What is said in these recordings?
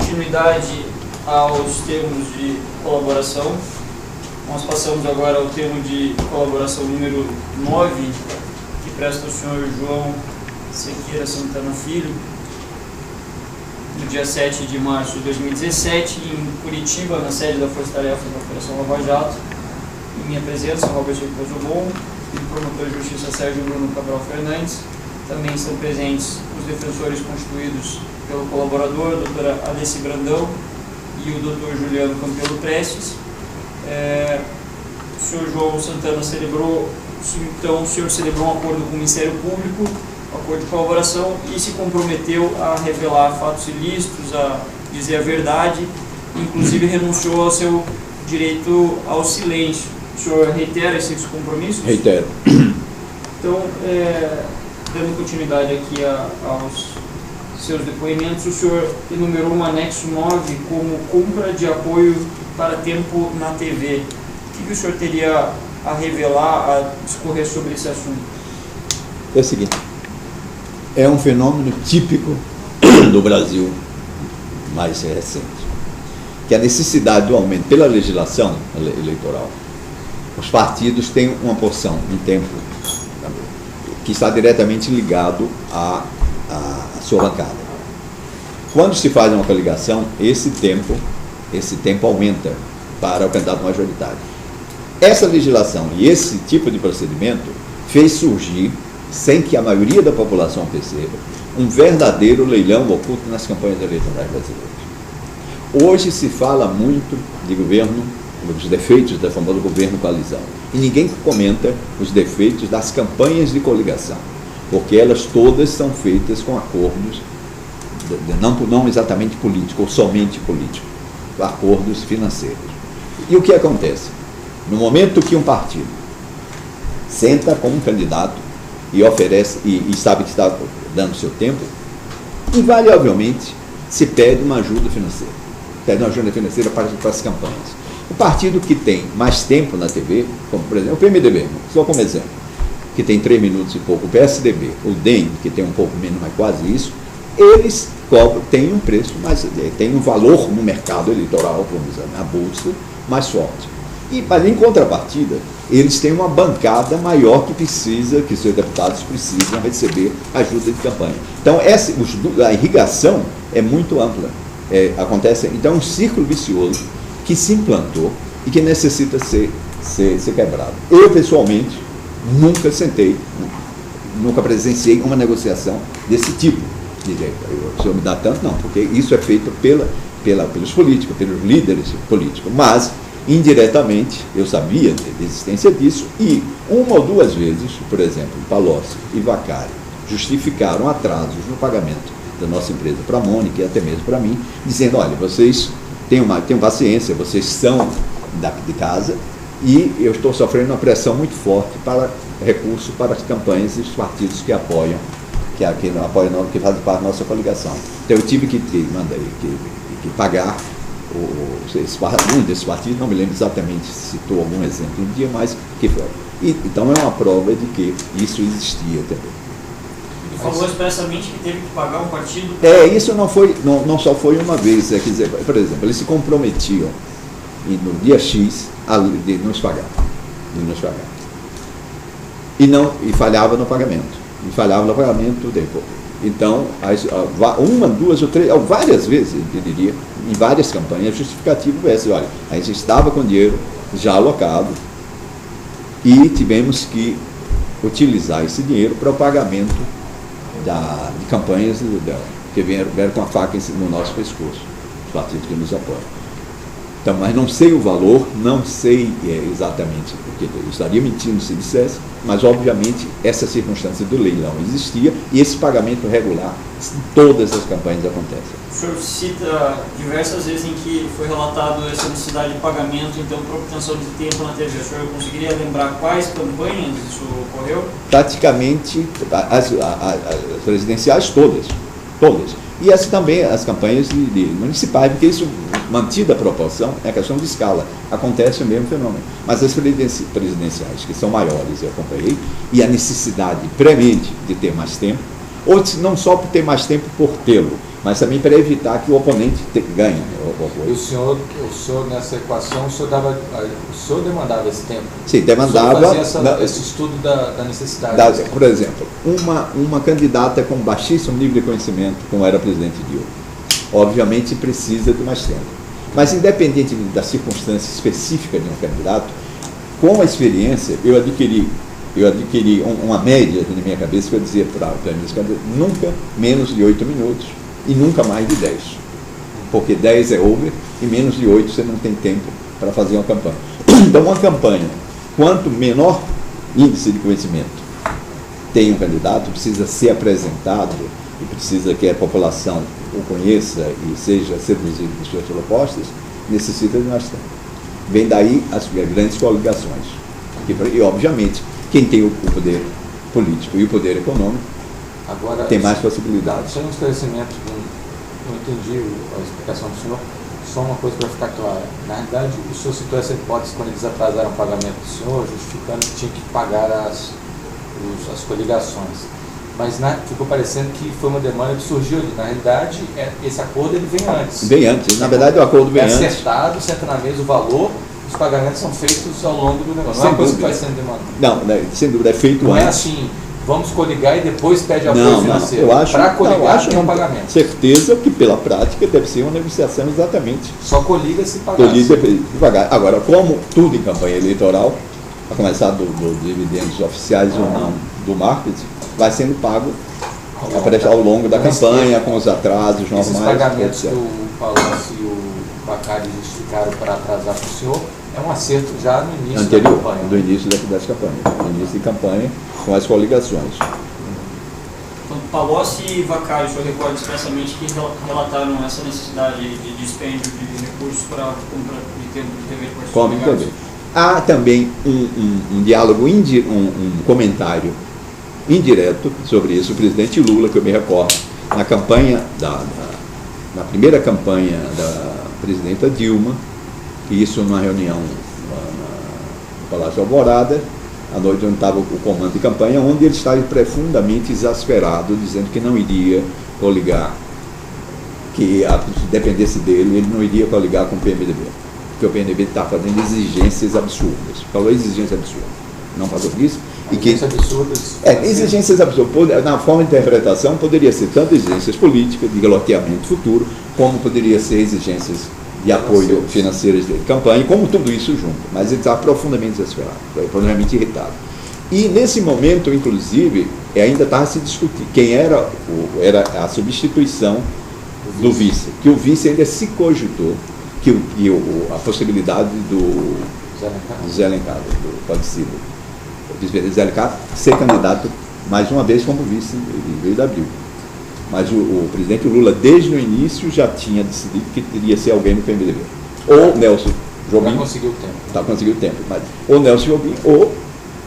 continuidade aos termos de colaboração. Nós passamos agora ao termo de colaboração número 9, que presta o senhor João Sequeira Santana Filho, no dia 7 de março de 2017, em Curitiba, na sede da Força Tarefa da Operação Lava Jato. Em minha presença, Robert Pozobon e o promotor de justiça Sérgio Bruno Cabral Fernandes. Também estão presentes os defensores constituídos pelo colaborador, a doutora Alessi Brandão e o doutor Juliano Campelo Prestes. O senhor João Santana celebrou, então o senhor celebrou um acordo com o Ministério Público, um acordo de colaboração, e se comprometeu a revelar fatos ilícitos, a dizer a verdade, inclusive renunciou ao seu direito ao silêncio. O senhor reitera esses compromissos? Reitero. Então, dando continuidade aqui aos seus depoimentos, o senhor enumerou um anexo 9 como compra de apoio para tempo na TV. O que o senhor teria a revelar, a discorrer sobre esse assunto? É o seguinte, é um fenômeno típico do Brasil mais recente, que a necessidade do aumento pela legislação eleitoral. Os partidos têm uma porção de tempo que está diretamente ligado à sua bancada. Quando se faz uma coligação, esse tempo aumenta para o candidato majoritário. Essa legislação e esse tipo de procedimento fez surgir, sem que a maioria da população perceba, um verdadeiro leilão oculto nas campanhas eleitorais brasileiras. Hoje se fala muito de governo, dos defeitos da famosa governo coalizão, e ninguém comenta os defeitos das campanhas de coligação, porque elas todas são feitas com acordos, não exatamente políticos, ou somente políticos, acordos financeiros. E o que acontece? No momento que um partido senta com um candidato e oferece, e sabe que está dando seu tempo, invariavelmente se pede uma ajuda financeira. Pede uma ajuda financeira para as campanhas. O partido que tem mais tempo na TV, como por exemplo o PMDB, só como exemplo, que tem 3 minutos e pouco, o PSDB, o DEM, que tem um pouco menos, mas quase isso, eles têm um preço, tem um valor no mercado eleitoral, vamos dizer, na bolsa, mais forte. E, em contrapartida, eles têm uma bancada maior que seus deputados precisam receber ajuda de campanha. Então, a irrigação é muito ampla. Acontece, então, um círculo vicioso que se implantou e que necessita ser quebrado. Eu, pessoalmente, nunca presenciei uma negociação desse tipo. O senhor me dá tanto? Não, porque isso é feito pelos políticos, pelos líderes políticos. Mas, indiretamente, eu sabia da existência disso e, uma ou duas vezes, por exemplo, Palocci e Vaccari justificaram atrasos no pagamento da nossa empresa para a Mônica e até mesmo para mim, dizendo, olha, vocês tenham paciência, vocês são de casa e eu estou sofrendo uma pressão muito forte para recurso para as campanhas e os partidos que apoiam, que fazem parte da nossa coligação. Então eu tive que pagar um desses partidos, não me lembro exatamente se citou algum exemplo um dia, mas que foi. Então é uma prova de que isso existia também. Ele falou expressamente que teve que pagar um partido? Isso não só foi uma vez. Quer dizer, por exemplo, eles se comprometiam no dia X de nos pagar. E falhava no pagamento. Depois. Então, uma, duas ou três, várias vezes, eu diria, em várias campanhas, justificativo esse. Olha, a gente estava com dinheiro já alocado e tivemos que utilizar esse dinheiro para o pagamento de campanhas que vieram com a faca no nosso pescoço, os partidos que nos apoiam. Então, mas não sei o valor, não sei exatamente, porque eu estaria mentindo se dissesse, mas obviamente essa circunstância do leilão existia e esse pagamento regular em todas as campanhas acontece. O senhor cita diversas vezes em que foi relatado essa necessidade de pagamento, então, por obtenção de tempo na TV. O senhor conseguiria lembrar quais campanhas isso ocorreu? Praticamente as presidenciais todas. E também as campanhas municipais, porque isso, mantida a proporção, é questão de escala. Acontece o mesmo fenômeno. Mas as presidenciais, que são maiores, eu acompanhei, e a necessidade premente de ter mais tempo, ou não só por ter mais tempo por tê-lo, mas também para evitar que o oponente ganhe. E o senhor nessa equação, o senhor demandava esse tempo? Sim, demandava. O senhor fazia esse estudo da necessidade. Por exemplo, uma candidata com baixíssimo nível de conhecimento, como era a presidente Dilma, obviamente precisa de mais tempo. Mas, independente da circunstância específica de um candidato, com a experiência, eu adquiri uma média na minha cabeça, que eu dizia para os candidatos, nunca menos de 8 minutos e nunca mais de 10. Porque 10 é over e menos de 8 você não tem tempo para fazer uma campanha. Então, uma campanha, quanto menor índice de conhecimento tem um candidato, precisa ser apresentado e precisa que a população o conheça e seja seduzido por suas propostas, necessita de mais tempo. Vem daí as grandes coligações. E, obviamente, quem tem o poder político e o poder econômico agora, tem mais possibilidades. Só um esclarecimento, não entendi a explicação do senhor, só uma coisa para ficar clara. Na realidade, o senhor citou essa hipótese quando eles atrasaram o pagamento do senhor, justificando que tinha que pagar as coligações. Mas ficou parecendo que foi uma demanda que surgiu ali. Na realidade, esse acordo ele vem antes. Vem antes. Na verdade, o acordo vem antes. É acertado, senta na mesa o valor, os pagamentos são feitos ao longo do negócio. Não é uma coisa que vai sendo demandada. Não, sem dúvida, é feito não antes. Não é assim, vamos coligar e depois pede apoio financeiro. Para coligar tem um pagamento. Certeza que pela prática deve ser uma negociação exatamente. Só coliga se pagar. Coliga se pagar. Agora, como tudo em campanha eleitoral, a começar dos dividendos oficiais ou não do marketing, vai sendo pago ao longo da campanha, com os atrasos normais. Esses pagamentos que o Palocci e o Bacari justificaram para atrasar para o senhor, é um acerto já no início da campanha. Do início das campanhas. No início de campanha, com as coligações. Então, Palocci e Bacari, o senhor recorda expressamente que relataram essa necessidade de dispêndio de recursos para compra de tempo de TV com Como também. Há também um diálogo, um comentário indireto sobre isso. O presidente Lula, que eu me recordo, na campanha, na primeira campanha da presidenta Dilma, e isso numa reunião no Palácio Alvorada, à noite onde estava o comando de campanha, onde ele estava profundamente exasperado, dizendo que não iria coligar, que se dependesse dele, ele não iria coligar com o PMDB. Porque o PMDB está fazendo exigências absurdas. Falou exigências absurdas. Não passou por isso? Exigências absurdas. Na forma de interpretação, poderia ser tanto exigências políticas, de loteamento futuro, como poderia ser exigências de apoio financeiras de campanha, como tudo isso junto. Mas ele estava profundamente desesperado, profundamente irritado. E nesse momento, inclusive, ainda estava a se discutir quem era a substituição do vice. Que o vice ainda se cogitou a possibilidade do Zé Alencar, do falecido vice-presidente Zé Alencar, ser candidato mais uma vez como vice do IW. Mas o presidente Lula, desde o início, já tinha decidido que teria ser alguém no PMDB. Ou Nelson Jobim. Já conseguiu o tempo. Já conseguiu o tempo. Mas, ou Nelson Jobim, ou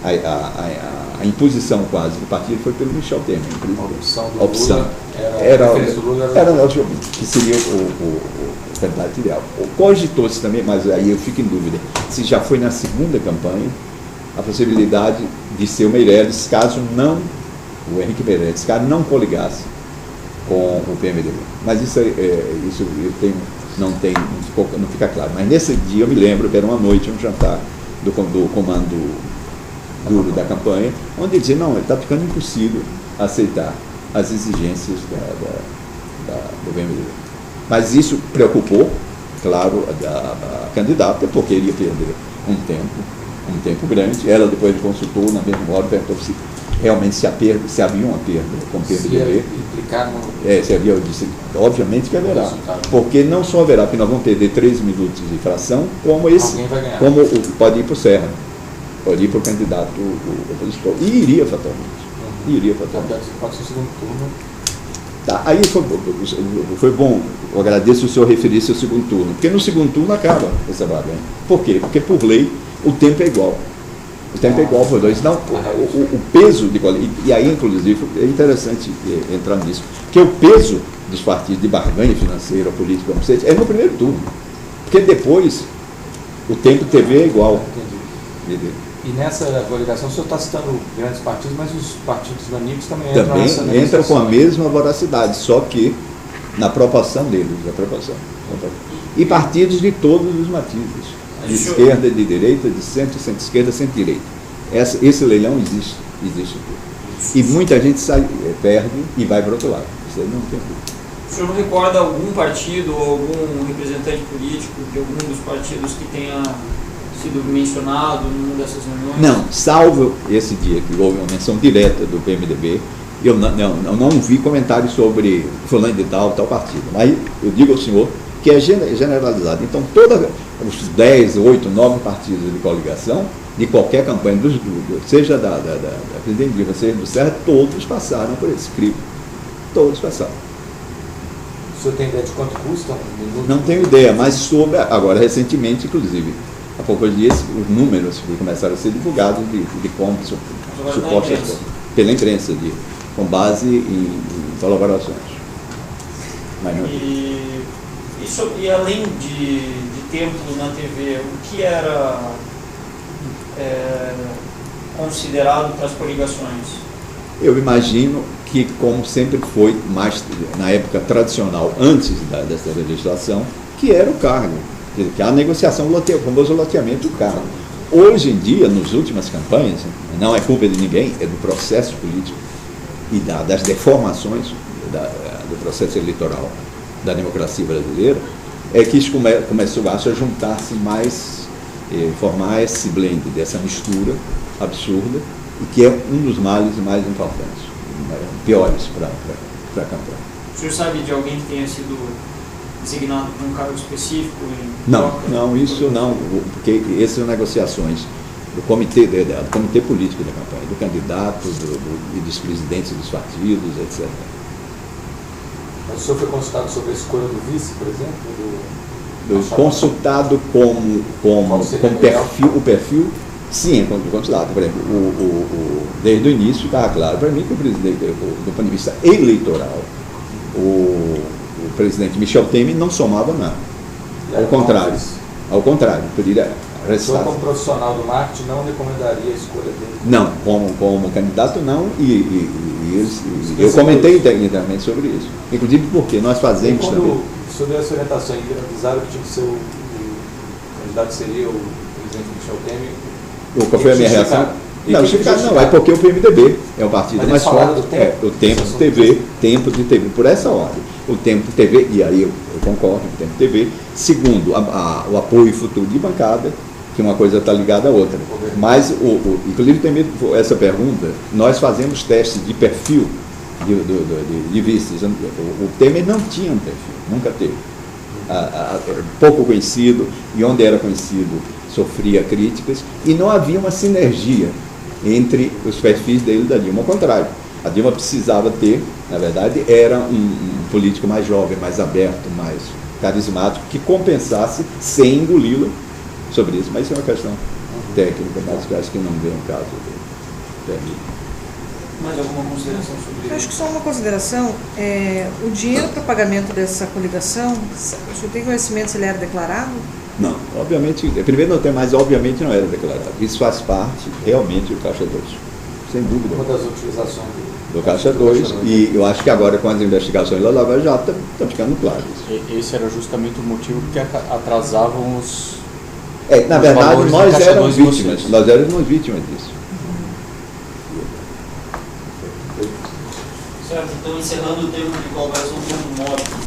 a imposição quase do partido foi pelo Michel Temer. A opção do Lula era Nelson Jobim, que seria o candidato ideal. Cogitou-se também, mas aí eu fico em dúvida, se já foi na segunda campanha, a possibilidade de ser o Meirelles, caso não, o Henrique Meirelles, caso não coligasse com o PMDB. Mas isso não fica claro. Mas nesse dia eu me lembro que era uma noite, um jantar do comando duro da campanha, onde ele dizia, não, ele está ficando impossível aceitar as exigências do PMDB. Mas isso preocupou, claro, a candidata, porque iria perder um tempo grande. Ela depois consultou na mesma hora, perguntou se realmente se havia uma perda com o PMDB. Se havia, eu disse, obviamente que haverá. Porque não só haverá, porque nós vamos perder 13 minutos de fração, como pode ir para o Serra, pode ir para o candidato opositor. E iria fatalmente. Pode ser o segundo turno. Tá, aí foi bom, eu agradeço o senhor referir-se ao segundo turno, porque no segundo turno acaba essa vaga. Por quê? Porque por lei o tempo é igual. O tempo é igual por dois. Não, o peso de e aí, inclusive, é interessante entrar nisso, porque o peso dos partidos de barganha financeira, política, como seja, é no primeiro turno. Porque depois o tempo TV é igual. Entendi. E nessa coligação, o senhor está citando grandes partidos, mas os partidos amigos também entram nessa negociação. Entram com a mesma voracidade, só que na proporção deles, e partidos de todos os matizes, de esquerda, de direita, de centro-esquerda, centro-direita. Esse leilão existe tudo. E muita gente perde e vai para o outro lado. Isso aí não tem dúvida. O senhor não recorda algum partido ou algum representante político de algum dos partidos que tenha sido mencionado numa dessas reuniões? Não, salvo esse dia que houve uma menção direta do PMDB, eu não vi comentários sobre fulano de tal partido. Mas eu digo ao senhor que é generalizado. Então, todos os 10, 8, 9 partidos de coligação, de qualquer campanha, seja da presidente Dilma, seja do Serra, todos passaram por esse crivo. Todos passaram. O senhor tem ideia de quanto custa um minuto? Não tenho ideia, mas soube agora, recentemente, inclusive, há poucos dias, os números que começaram a ser divulgados de como supostas pela imprensa, com base em colaborações. Mas não... E além de tempo na TV, o que era considerado para as coligações? Eu imagino que, como sempre foi, mais na época tradicional, antes dessa legislação, que era o cargo, que a negociação, o famoso loteamento do cargo. Hoje em dia, nas últimas campanhas, não é culpa de ninguém, é do processo político e das deformações do processo eleitoral da democracia brasileira, é que isso começou a juntar-se mais, formar esse blend, dessa mistura absurda, e que é um dos males mais importantes, piores para a campanha. O senhor sabe de alguém que tenha sido designado para um cargo específico? Não, isso não, porque essas negociações do comitê político da campanha, do candidato e dos presidentes dos partidos, etc. Mas o senhor foi consultado sobre a escolha do vice, por exemplo? Consultado como o perfil, sim, consultado. Por exemplo, desde o início ficava claro para mim que o presidente, do ponto de vista eleitoral, o presidente Michel Temer não somava nada. Ao contrário, poderia restar. O senhor, como profissional do marketing, não recomendaria a escolha dele? Não, como candidato não, eu comentei internamente sobre isso. Inclusive porque nós fazemos também. Quando o senhor deu essa orientação e avisaram que tinha que ser o candidato seria o presidente Michel Temer. Qual foi a minha reação? Não, é porque o PMDB é o partido mais forte. O Tempo de TV, por essa ordem. O Tempo de TV, e aí eu concordo com o Tempo de TV. Segundo, o apoio futuro de bancada, que uma coisa está ligada à outra. Mas, inclusive, tem essa pergunta, nós fazemos testes de perfil de vices. O Temer não tinha um perfil, nunca teve. Pouco conhecido, e onde era conhecido sofria críticas, e não havia uma sinergia entre os perfis dele e da Dilma. Ao contrário, a Dilma precisava ter, na verdade, era um político mais jovem, mais aberto, mais carismático, que compensasse sem engoli-la sobre isso. Mas isso é uma questão técnica, mas que acho que não vem um caso técnico. Mais alguma consideração sobre isso? Eu acho que só uma consideração, o dinheiro para pagamento dessa coligação, o senhor tem conhecimento se ele era declarado? Não, obviamente, primeiro não tem, mas obviamente não era declarado. Isso faz parte realmente do Caixa 2, sem dúvida. Uma das utilizações do Caixa 2, e eu acho que agora com as investigações da Lava Jato está ficando claro isso. Esse era justamente o motivo que atrasavam os... na verdade, nós éramos vítimas disso. Certo, então encerrando o tempo de colaboração como modo.